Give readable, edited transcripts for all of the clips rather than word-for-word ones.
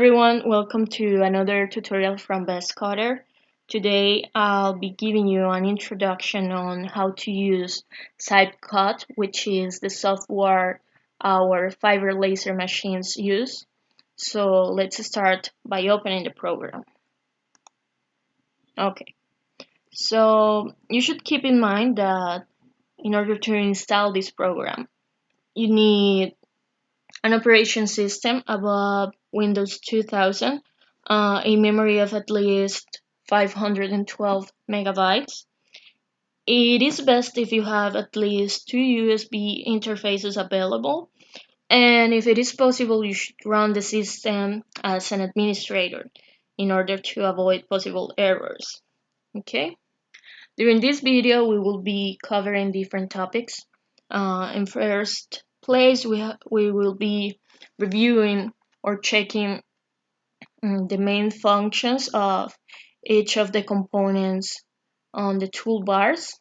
everyone, welcome to another tutorial from Best Coder. Today I'll be giving you an introduction on how to use cypcat, which is the software our fiber laser machines use. So let's start by opening the program. Okay, so you should keep in mind that in order to install this program, you need an operation system above Windows 2000, a memory of at least 512 megabytes. It is best if you have at least two USB interfaces available, and if it is possible, you should run the system as an administrator in order to avoid possible errors. Okay? During this video, we will be covering different topics. In first place, we will be reviewing or checking the main functions of each of the components on the toolbars.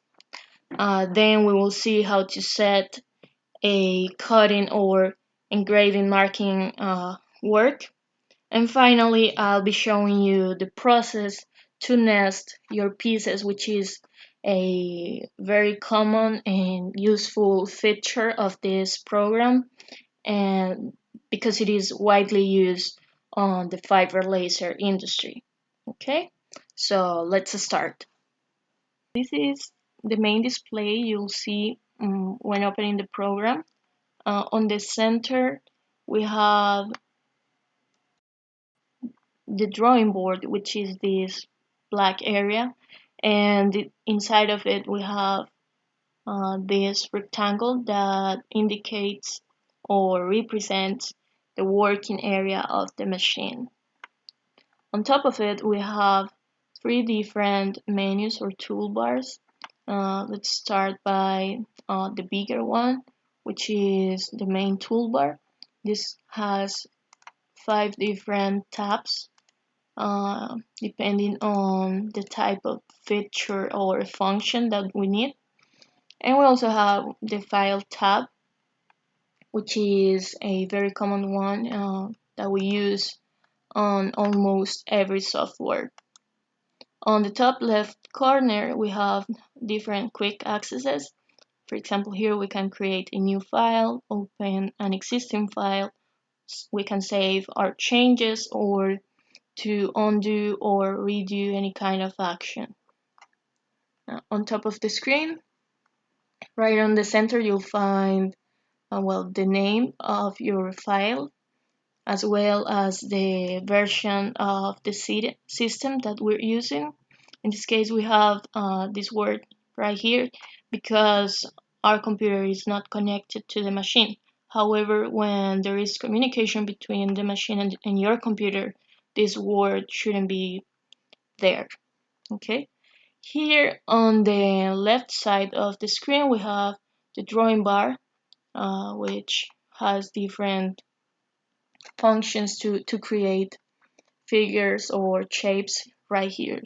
Then we will see how to set a cutting or engraving marking work. And finally, I'll be showing you the process to nest your pieces, which is a very common and useful feature of this program, and because it is widely used on the fiber laser industry. Okay, so let's start. This is the main display you'll see when opening the program. On the center, we have the drawing board, which is this black area, and inside of it we have this rectangle that indicates or represents the working area of the machine. On top of it we have three different menus or toolbars. Let's start by the bigger one, which is the main toolbar. This has 5 different tabs depending on the type of feature or function that we need. And we also have the file tab, which is a very common one that we use on almost every software. On the top left corner, we have different quick accesses. For example, here we can create a new file, open an existing file, we can save our changes, or to undo or redo any kind of action. On top of the screen, right on the center, you'll find the name of your file, as well as the version of the system that we're using. In this case, we have this word right here because our computer is not connected to the machine. However, when there is communication between the machine and your computer, this word shouldn't be there. Okay. Here on the left side of the screen, we have the drawing bar, which has different functions to create figures or shapes right here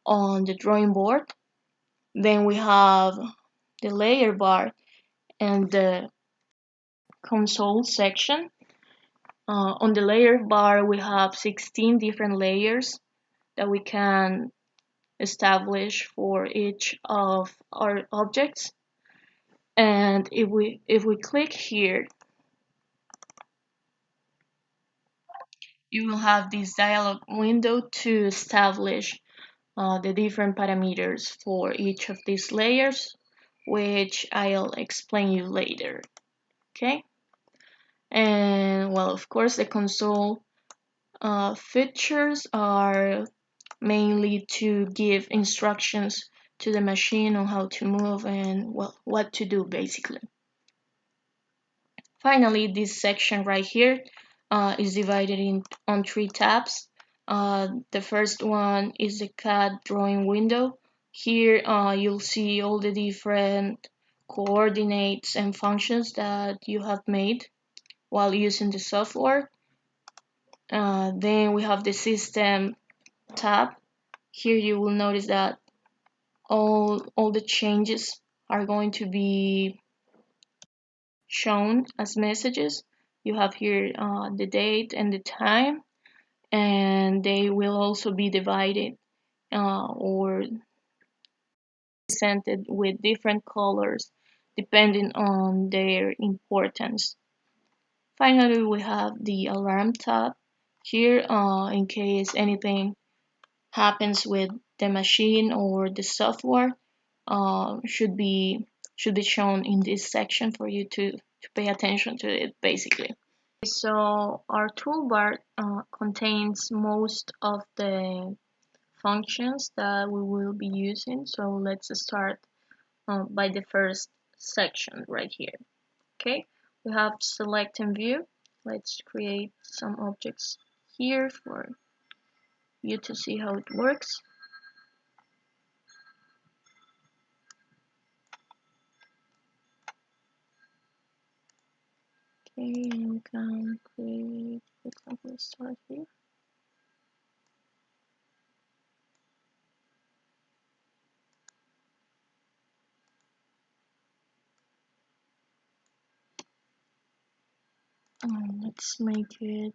on the drawing board. Then we have the layer bar and the console section. On the layer bar, we have 16 different layers that we can establish for each of our objects. And if we click here, you will have this dialog window to establish the different parameters for each of these layers, which I'll explain you later. Okay, and of course the console features are mainly to give instructions to the machine on how to move and what to do basically. Finally, this section right here is divided on 3 tabs. The first one is the CAD drawing window. Here you'll see all the different coordinates and functions that you have made while using the software. Then we have the system tab. Here you will notice that all the changes are going to be shown as messages. You have here the date and the time, and they will also be divided or presented with different colors depending on their importance. Finally, we have the alarm tab here in case anything happens with the machine or the software should be shown in this section for you to pay attention to it basically. So our toolbar contains most of the functions that we will be using. So let's start by the first section right here. Okay, we have select and view. Let's create some objects here for you to see how it works. Okay, you can create, for example, let's start here. Let's make it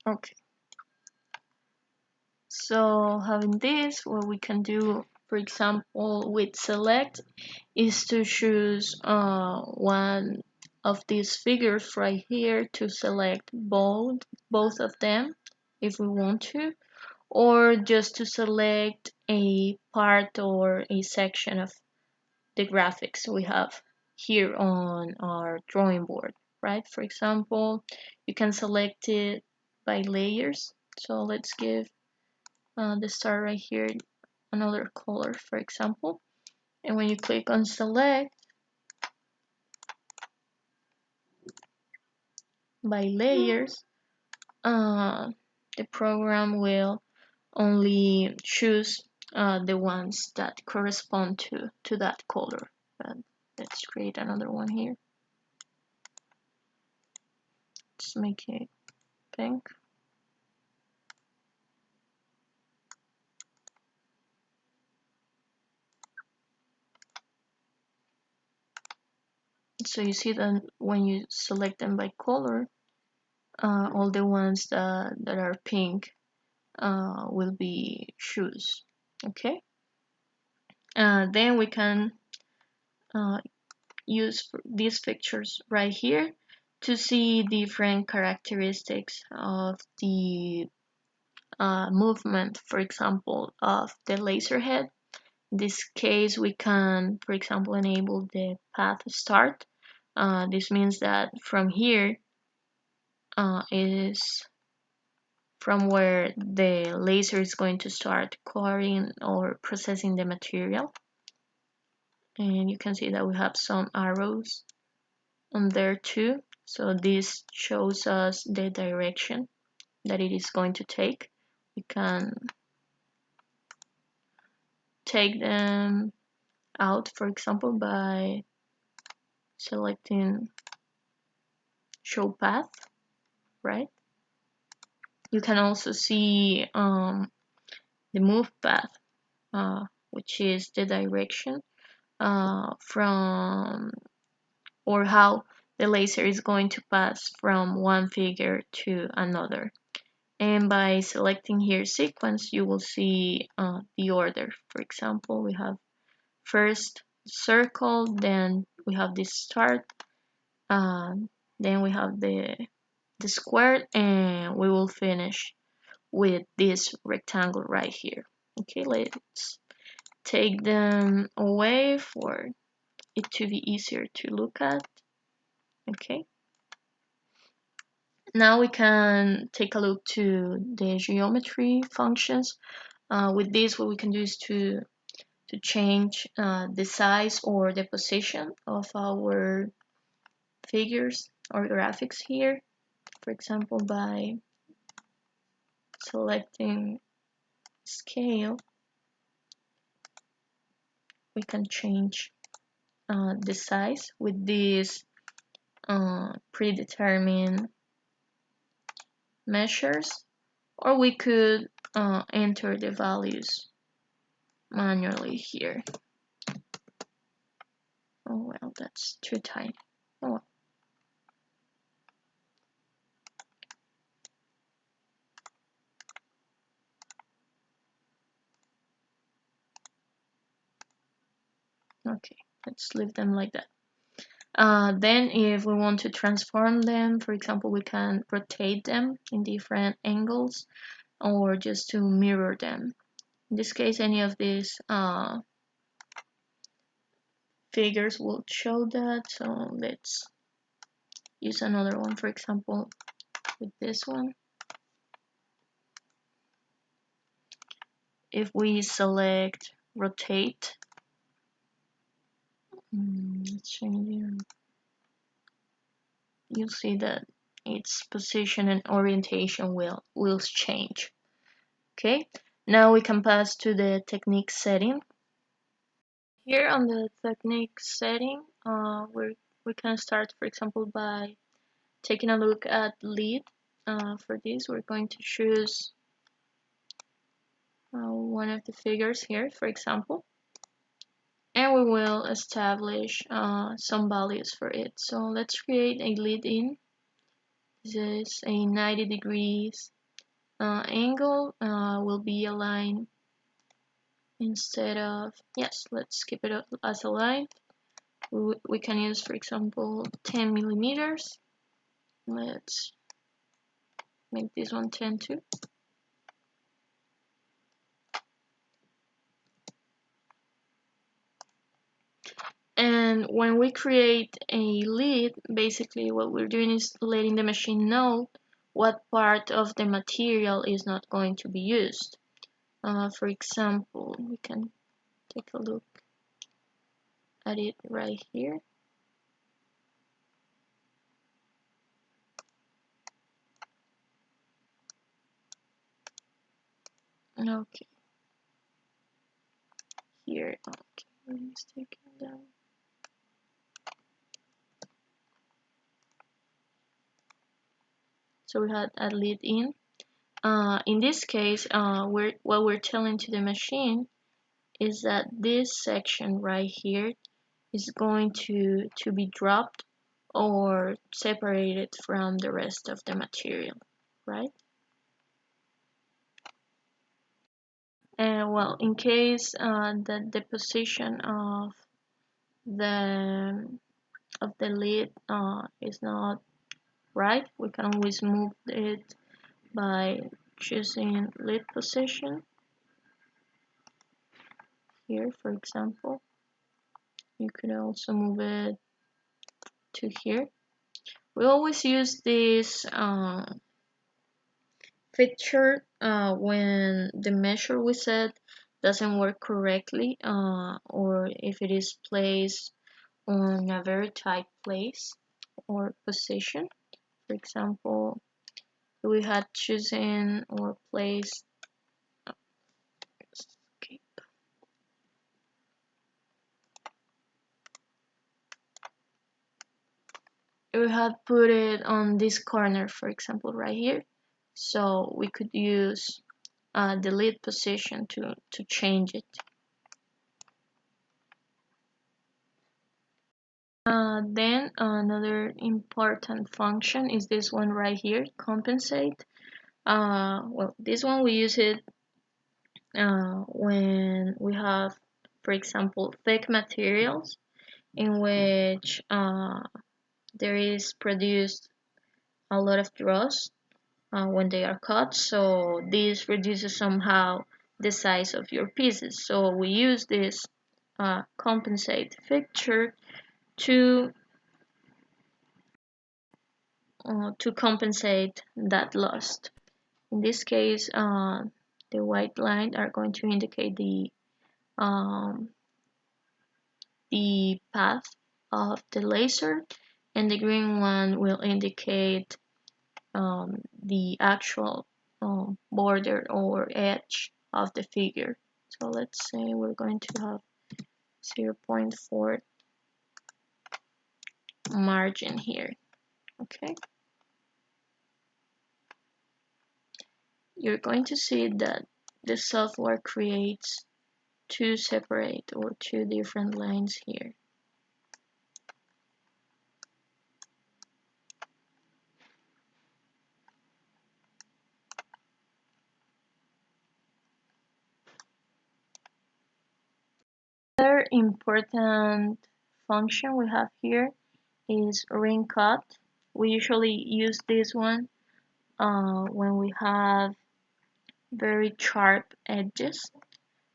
okay. So having this, what we can do, for example, with select is to choose one of these figures right here to select both of them if we want to, or just to select a part or a section of the graphics we have here on our drawing board, right? For example, you can select it by layers. So let's give the star right here another color, for example. And when you click on select by layers, the program will only choose the ones that correspond to that color. But let's create another one here. Let's make it pink. So you see that when you select them by color, all the ones that are pink will be choose. Okay. Then we can use these pictures right here to see different characteristics of the movement, for example, of the laser head. In this case, we can, for example, enable the path start. This means that from here is from where the laser is going to start coloring or processing the material. And you can see that we have some arrows on there too. So this shows us the direction that it is going to take. We can take them out, for example, by selecting show path, right? You can also see the move path, which is the direction from or how the laser is going to pass from one figure to another. And by selecting here sequence, you will see the order. For example, we have first circle, then we have this start, then we have the square, and we will finish with this rectangle right here. Okay, let's take them away for it to be easier to look at. Okay, now we can take a look to the geometry functions. With this, what we can do is to change the size or the position of our figures or graphics here. For example, by selecting scale, we can change the size with these predetermined measures, or we could enter the values manually here. Oh well, that's too tiny. Oh well. Okay, let's leave them like that. Then if we want to transform them, for example, we can rotate them in different angles or just to mirror them. In this case, any of these figures will show that. So let's use another one, for example, with this one. If we select rotate, let's change here. You'll see that its position and orientation will change. Okay, now we can pass to the technique setting. Here on the technique setting, we can start, for example, by taking a look at lead. For this, we're going to choose one of the figures here, for example, and we will establish some values for it. So let's create a lead in. This is a 90 degrees angle, will be aligned instead of, yes, let's keep it as a line. We can use, for example, 10 millimeters. Let's make this one 10 too. And when we create a lead, basically what we're doing is letting the machine know what part of the material is not going to be used. For example, we can take a look at it right here. Okay, here, okay, let's take it down. So we had a lead in. In this case, what we're telling to the machine is that this section right here is going to be dropped or separated from the rest of the material, right? And well, in case that the position the of the lead is not right, we can always move it by choosing lead position here, for example. You could also move it to here. We always use this feature when the measure we set doesn't work correctly, or if it is placed on a very tight place or position. For example, we had chosen or placed, escape. We had put it on this corner, for example, right here. So we could use the lead position to change it. Then another important function is this one right here, compensate. Well, this one we use it when we have, for example, thick materials in which there is produced a lot of dross when they are cut. So this reduces somehow the size of your pieces. So we use this compensate feature to compensate that loss. In this case, the white line are going to indicate um, the path of the laser, and the green one will indicate the actual border or edge of the figure. So let's say we're going to have 0.4 margin here. Okay, you're going to see that the software creates two separate or two different lines here. Another important function we have here is ring cut. We usually use this one when we have very sharp edges.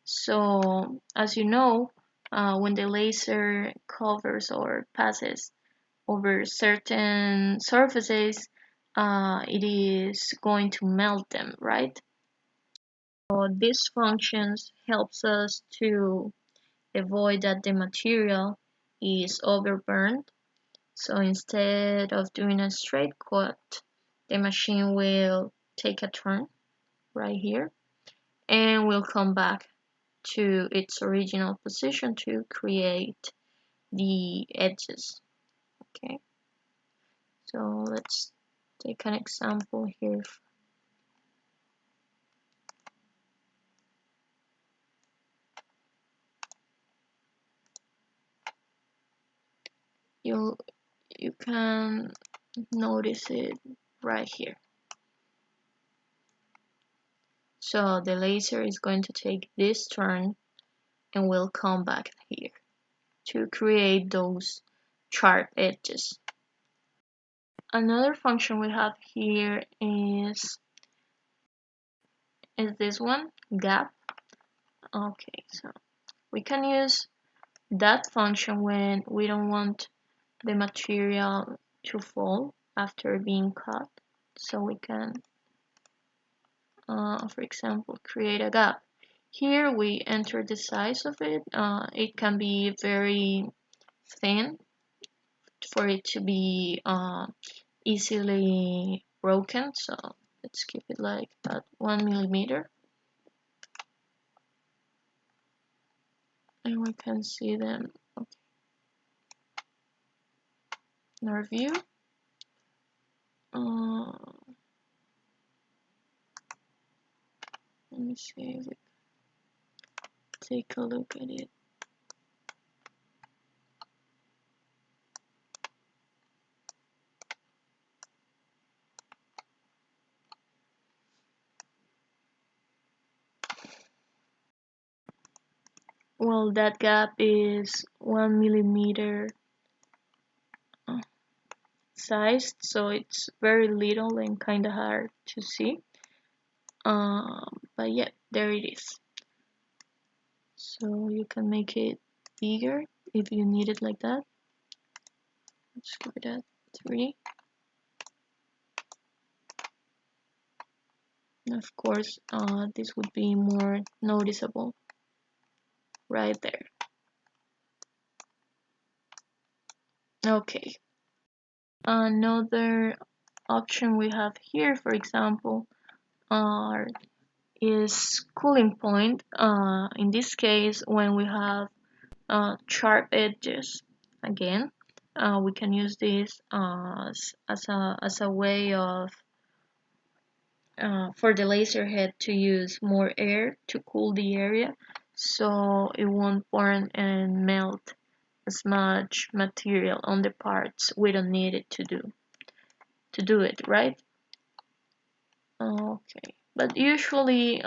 So as you know, when the laser covers or passes over certain surfaces, it is going to melt them, right? So these functions helps us to avoid that the material is overburned. So instead of doing a straight cut, the machine will take a turn right here and will come back to its original position to create the edges. Okay, so let's take an example here. You can notice it right here. So the laser is going to take this turn and will come back here to create those sharp edges. Another function we have here is this one, gap. Okay, so we can use that function when we don't want the material to fall after being cut. So we can, for example, create a gap. Here we enter the size of it. It can be very thin for it to be easily broken. So let's keep it like at 1 millimeter. And we can see them in our view. Let me see if we take a look at it. Well, that gap is 1 millimeter sized, so it's very little and kind of hard to see. But yeah, there it is. So you can make it bigger if you need it like that. Let's give it at 3. And of course, this would be more noticeable right there. Okay. Another option we have here, for example, is cooling point. In this case, when we have sharp edges, again, we can use this as a way of for the laser head to use more air to cool the area, so it won't burn and melt as much material on the parts we don't need it to do it, right? Okay, but usually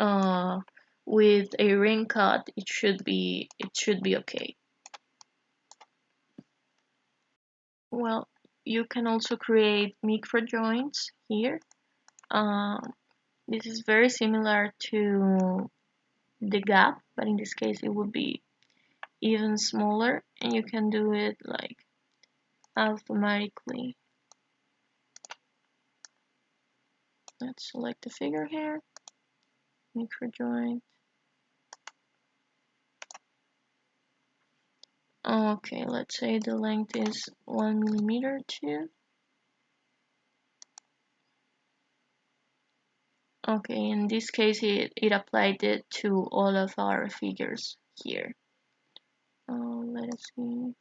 with a ring cut it should be okay. Well, you can also create micro joints here. This is very similar to the gap, but in this case it would be even smaller, and you can do it like automatically. Let's select the figure here, micro joint. Okay, let's say the length is 1 millimeter too. Okay, in this case it applied it to all of our figures here. Let us see.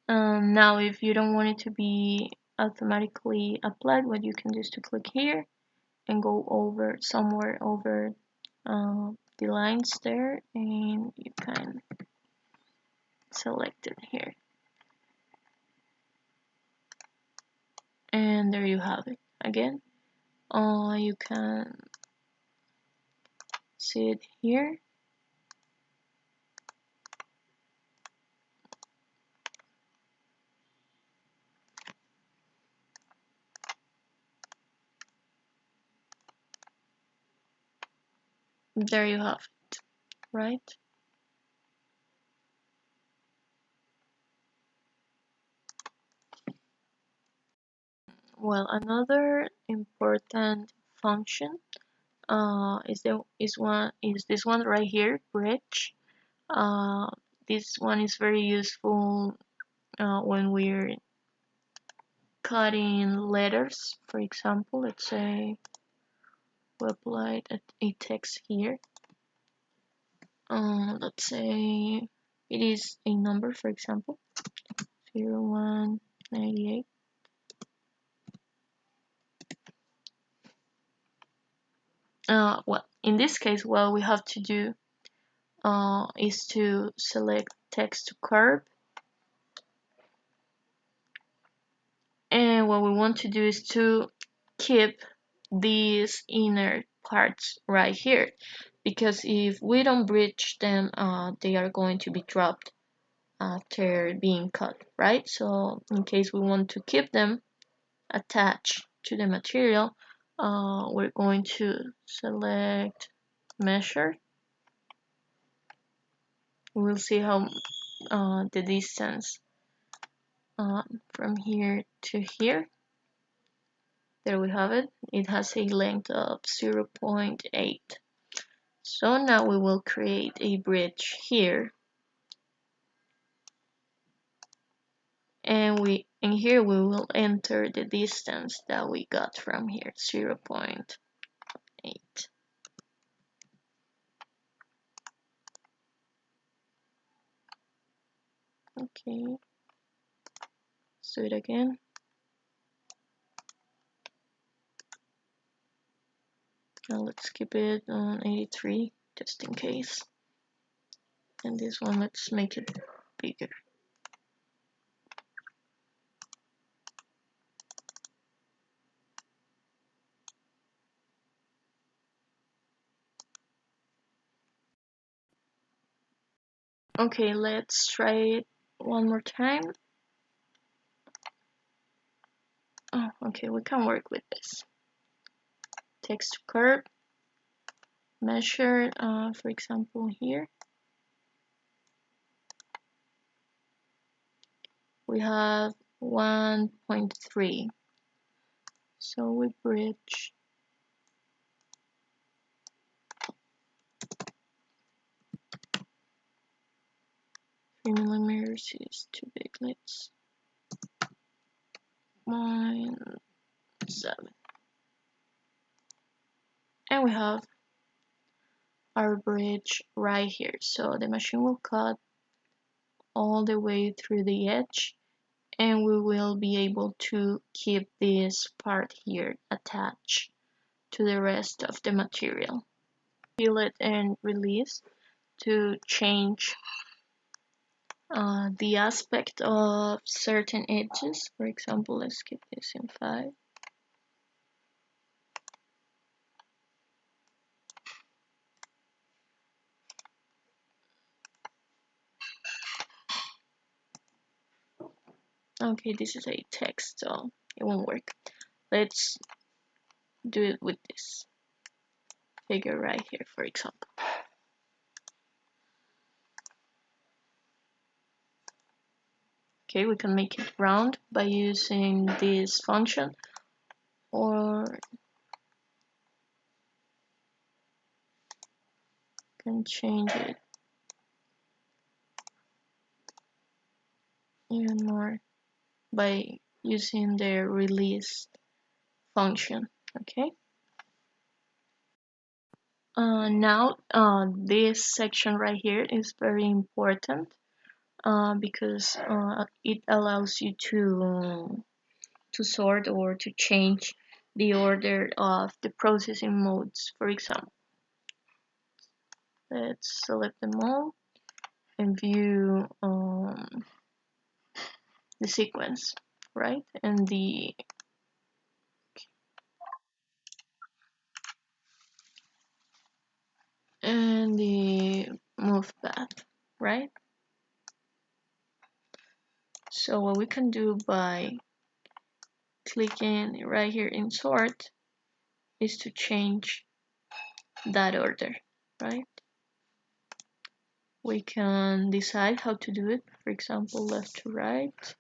Now if you don't want it to be automatically applied, what you can do is to click here and go over somewhere over the lines there, and you can select it here. And there you have it. Again, you can see it here. There you have it, right? Well, another important function is this one right here, bridge. Uh, this one is very useful when we're cutting letters. For example, let's say we applied a text here. Let's say it is a number, for example, 0198. Well, in this case, what we have to do is to select text to curve, and what we want to do is to keep these inner parts right here, because if we don't bridge them, they are going to be dropped after being cut, right? So in case we want to keep them attached to the material, we're going to select measure. We'll see how the distance from here to here. There we have it. It has a length of 0.8. So now we will create a bridge here, and here we will enter the distance that we got from here, 0.8. Okay, let's do it again. Now let's keep it on 83 just in case. And this one, let's make it bigger. Okay, let's try it one more time. Oh, okay, we can work with this. Text to curve, measure, for example, here. We have 1.3. So we bridge 3 millimeters is too big. Let's 0.7. And we have our bridge right here. So the machine will cut all the way through the edge, and we will be able to keep this part here attached to the rest of the material. Peel it and release to change the aspect of certain edges. For example, let's keep this in 5. Okay, this is a text, so it won't work. Let's do it with this figure right here, for example. Okay, we can make it round by using this function, or can change it even more by using the release function. Okay. Now this section right here is very important because it allows you to sort or to change the order of the processing modes. For example, let's select them all and view the sequence, right? And and the move path, right? So what we can do by clicking right here in sort is to change that order, right? We can decide how to do it, for example, left to right.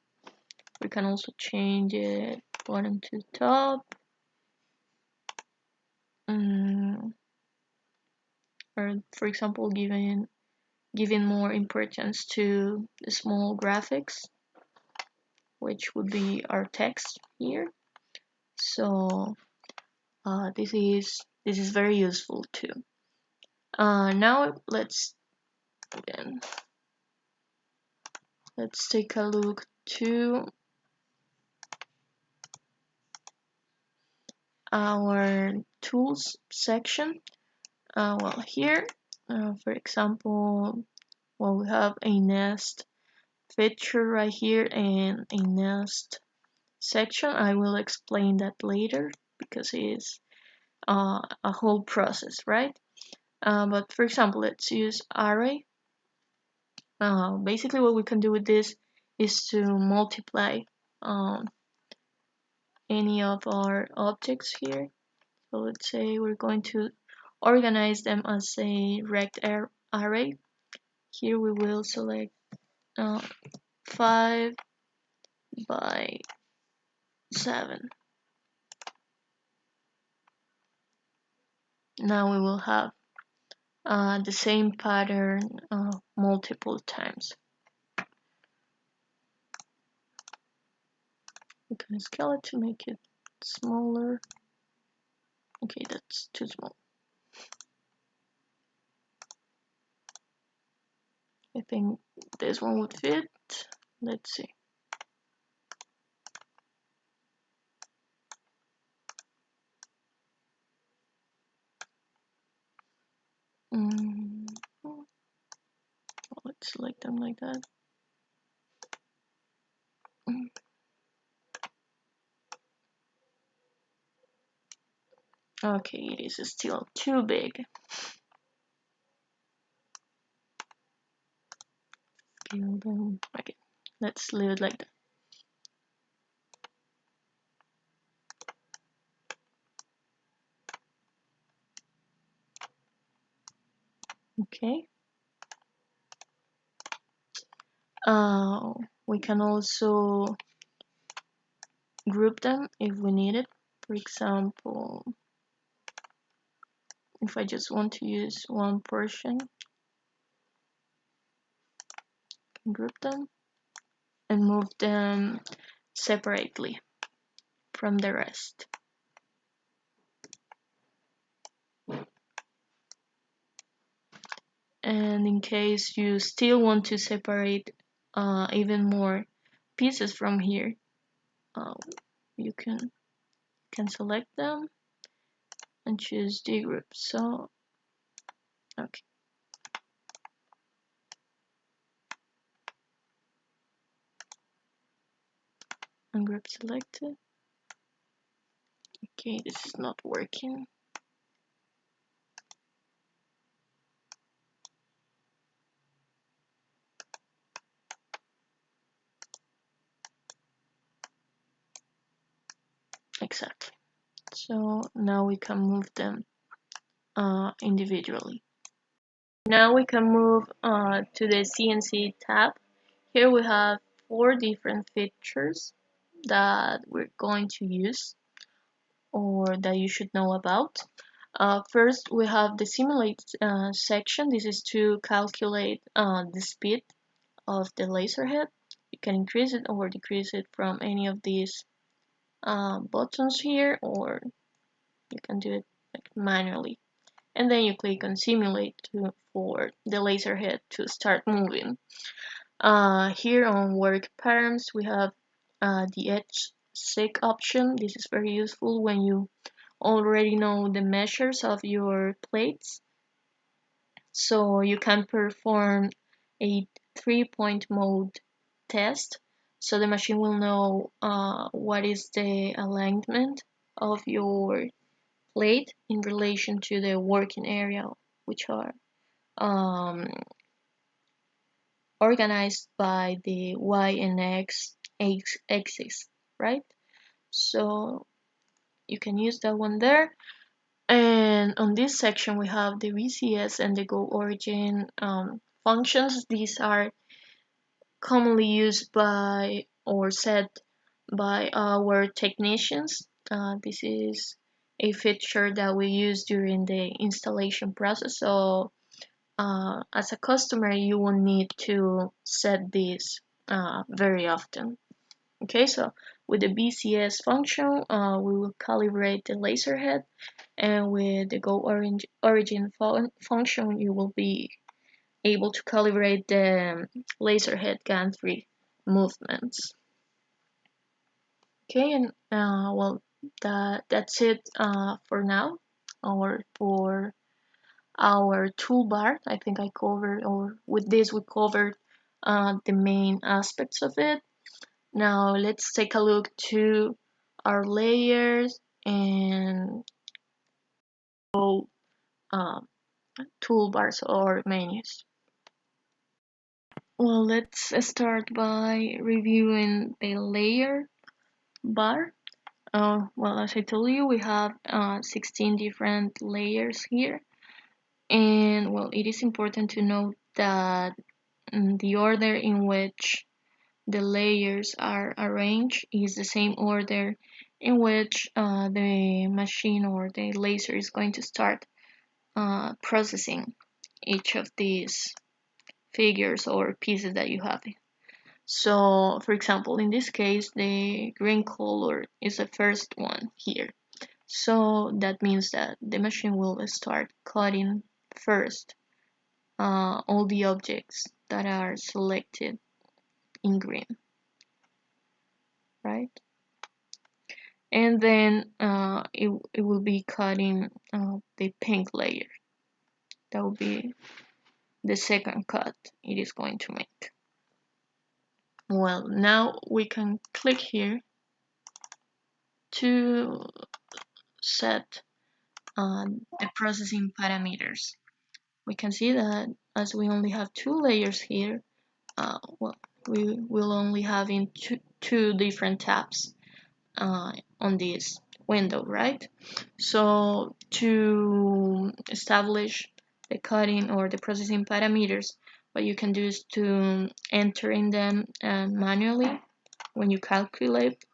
We can also change it bottom to top, or for example, giving more importance to the small graphics, which would be our text here. So this is very useful too. Now let's take a look to our tools section. Well, here, for example, well, we have a nest feature right here and a nest section. I will explain that later because it is a whole process, right? But for example, let's use array. Basically, what we can do with this is to multiply any of our objects here. So let's say we're going to organize them as a rect array. Here we will select 5 by 7. Now we will have the same pattern multiple times. We can scale it to make it smaller. Okay, that's too small. I think this one would fit. Let's see. Let's select them like that. Okay, it is still too big. Scale them. Okay, let's leave it like that. Okay. We can also group them if we need it. For example, if I just want to use one portion, I can group them and move them separately from the rest. And in case you still want to separate even more pieces from here, you can select them and choose the group. So okay, and group selected. Okay, this is not working. Exactly. So now we can move them individually. Now we can move to the CNC tab. Here we have 4 different features that we're going to use or that you should know about. First, we have the simulate section. This is to calculate the speed of the laser head. You can increase it or decrease it from any of these buttons here, or you can do it manually. And then you click on simulate for the laser head to start moving. Here on work patterns, we have the edge seek option. This is very useful when you already know the measures of your plates. So you can perform a 3-point mode test. So the machine will know what is the alignment of your plate in relation to the working area which are um, organized by the y and x axis, right? So you can use that one there. And on this section, we have the VCS and the go origin functions. These are commonly used by or set by our technicians. This is a feature that we use during the installation process. So as a customer, you will need to set this very often. Okay, so with the BCS function, we will calibrate the laser head, and with the go origin function, you will be able to calibrate the laser head gantry movements. Okay, and well, that's it for now, or for our toolbar. I think I covered, or with this we covered the main aspects of it. Now let's take a look to our layers and uh, toolbars or menus. Well, let's start by reviewing the layer bar. Well, as I told you, we have 16 different layers here. And well, it is important to note that the order in which the layers are arranged is the same order in which the machine or the laser is going to start processing each of these figures or pieces that you have. So, for example, in this case, the green color is the first one here. So that means that the machine will start cutting first all the objects that are selected in green, right? And then it will be cutting the pink layer. That will be the second cut it is going to make. Well, now we can click here to set the processing parameters. We can see that as we only have two layers here, well, we will only have in two different tabs on this window, right? So to establish the cutting or the processing parameters, what you can do is to enter in them manually when you calculate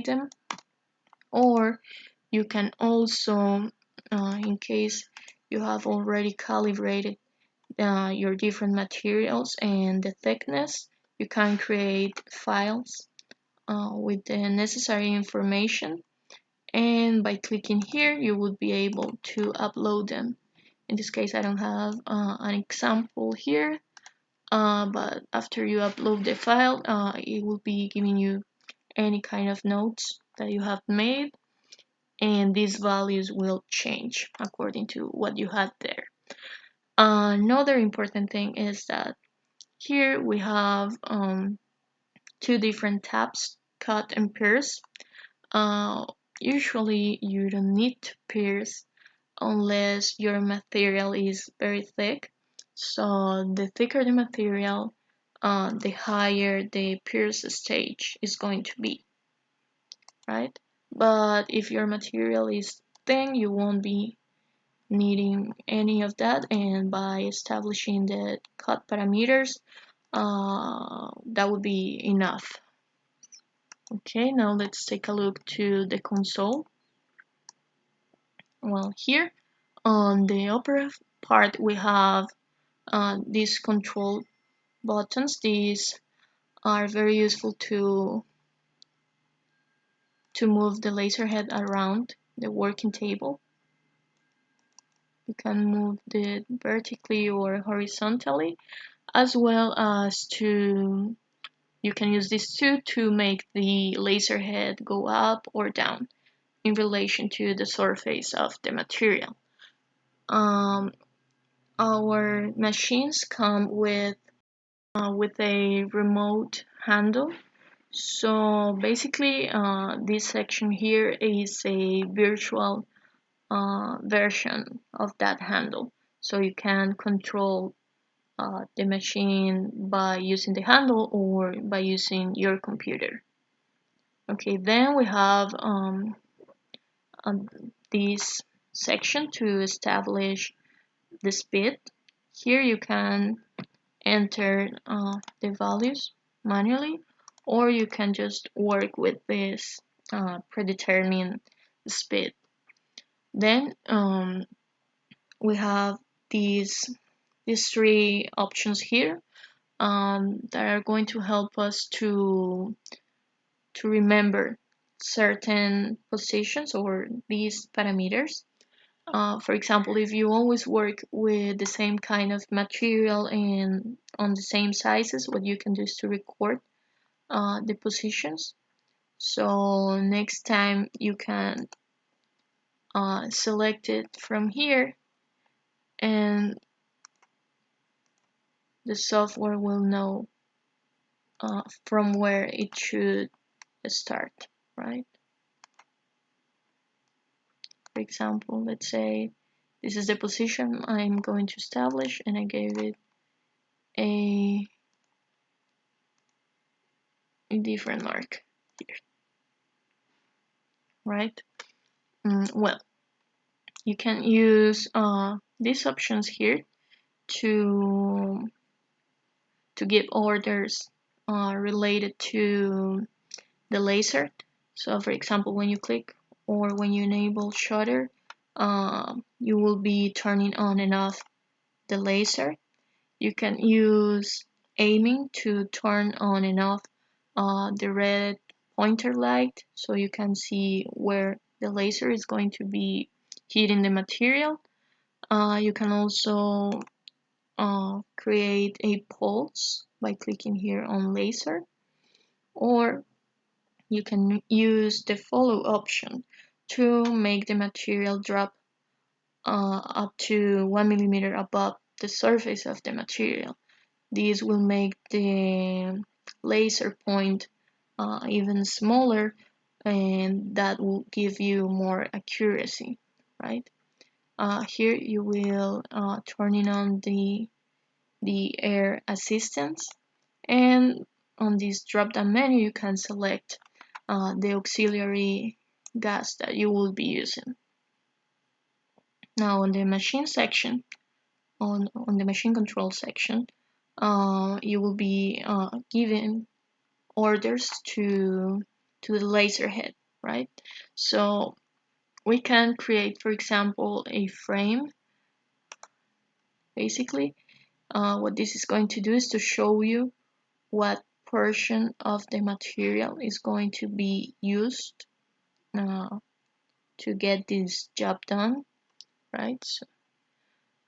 them, or you can also, in case you have already calibrated your different materials and the thickness, you can create files with the necessary information, and by clicking here you would be able to upload them. In this case I don't have an example here, but after you upload the file it will be giving you any kind of notes that you have made, and these values will change according to what you had there. Another important thing is that here we have two different tabs, cut and pierce. Uh, Usually you don't need to pierce unless your material is very thick. So the thicker the material, the higher the pierce stage is going to be, right? But if your material is thin, you won't be needing any of that, and by establishing the cut parameters, that would be enough. Okay, now let's take a look to the console. Well, here on the upper part we have these control buttons. These are very useful to move the laser head around the working table. You can move it vertically or horizontally, as well as you can use these two to make the laser head go up or down in relation to the surface of the material. Our machines come with a remote handle. So basically, this section here is a virtual version of that handle. so you can control the machine by using the handle or by using your computer. Okay, then we have this section to establish the speed. Here you can enter the values manually, or you can just work with this predetermined speed. Then we have these three options here that are going to help us to remember certain positions or these parameters. For example, if you always work with the same kind of material and on the same sizes, what you can do is to record the positions. So next time you can select it from here, and the software will know from where it should start, right? For example, let's say this is the position I'm going to establish, and I gave it a different mark here, right? Well, you can use these options here to give orders related to the laser. So for example, when you click or when you enable shutter, you will be turning on and off the laser. You can use aiming to turn on and off the red pointer light, so you can see where the laser is going to be hitting the material. You can also create a pulse by clicking here on laser, or you can use the follow option to make the material drop up to 1 millimeter above the surface of the material. This will make the laser point even smaller, and that will give you more accuracy, right? Here you will turning on the air assistance, and on this drop down menu you can select the auxiliary gas that you will be using. Now on the machine section, on the machine control section, you will be given orders to the laser head, right? So we can create, for example, a frame. Basically, what this is going to do is to show you what portion of the material is going to be used to get this job done, right? So,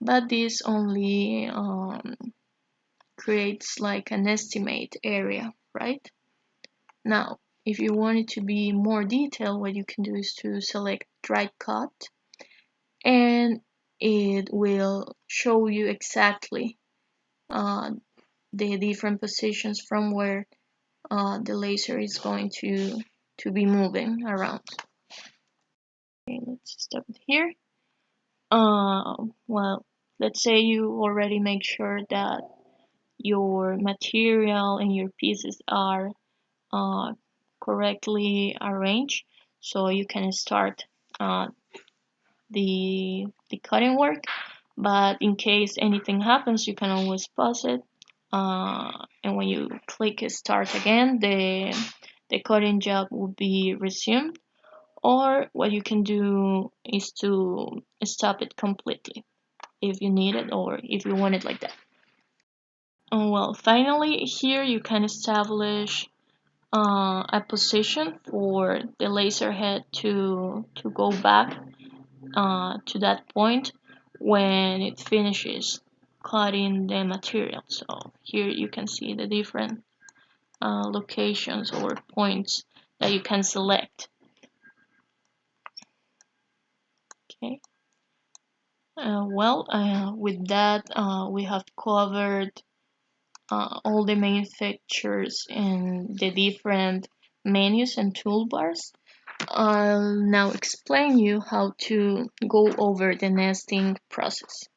but this only creates like an estimate area, right? Now, if you want it to be more detailed, what you can do is to select dry cut, and it will show you exactly the different positions from where the laser is going to be moving around. Okay, let's stop it here. Well, let's say you already make sure that your material and your pieces are uh, correctly arranged, so you can start uh, the cutting work. But in case anything happens, you can always pause it, and when you click start again, the cutting job will be resumed. Or what you can do is to stop it completely if you need it or if you want it like that. Well, finally, here you can establish a position for the laser head to go back to that point when it finishes cutting the material. So here you can see the different locations or points that you can select. Okay. With that, we have covered all the main features and the different menus and toolbars. I'll now explain you how to go over the nesting process.